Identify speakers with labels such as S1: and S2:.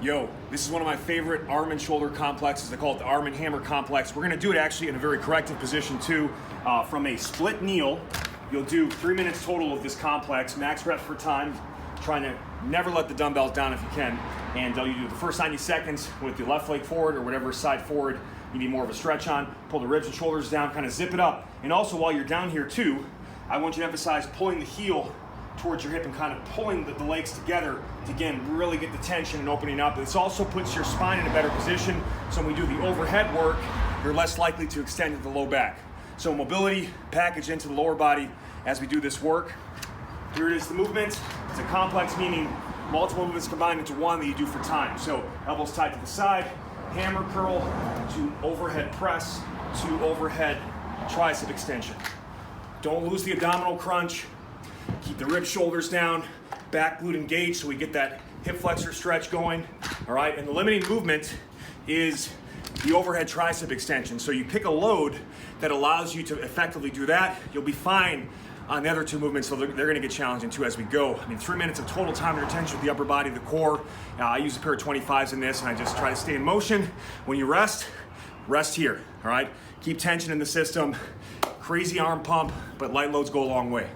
S1: Yo, this is one of my favorite arm and shoulder complexes. They call it the arm and hammer complex. We're gonna do it actually in a very corrective position too. From a split kneel, you'll do 3 minutes total of this complex, max reps per time, trying to never let the dumbbells down if you can. And you do the first 90 seconds with the left leg forward or whatever side forward you need more of a stretch on. Pull the ribs and shoulders down, kind of zip it up. And also while you're down here too, I want you to emphasize pulling the heel towards your hip and kind of pulling the legs together to, again, really get the tension and opening up. This also puts your spine in a better position, so when we do the overhead work, you're less likely to extend to the low back. So mobility package into the lower body as we do this work. Here it is, the movement. It's a complex, meaning multiple movements combined into one that you do for time. So elbows tied to the side, hammer curl to overhead press to overhead tricep extension. Don't lose the abdominal crunch. Keep the rib shoulders down, back glute engaged so we get that hip flexor stretch going. All right, and the limiting movement is the overhead tricep extension. So you pick a load that allows you to effectively do that. You'll be fine on the other two movements, so they're gonna get challenging too as we go. I mean, 3 minutes of total time under tension with the upper body, the core. I use a pair of 25s in this and I just try to stay in motion. When you rest here, all right? Keep tension in the system. Crazy arm pump, but light loads go a long way.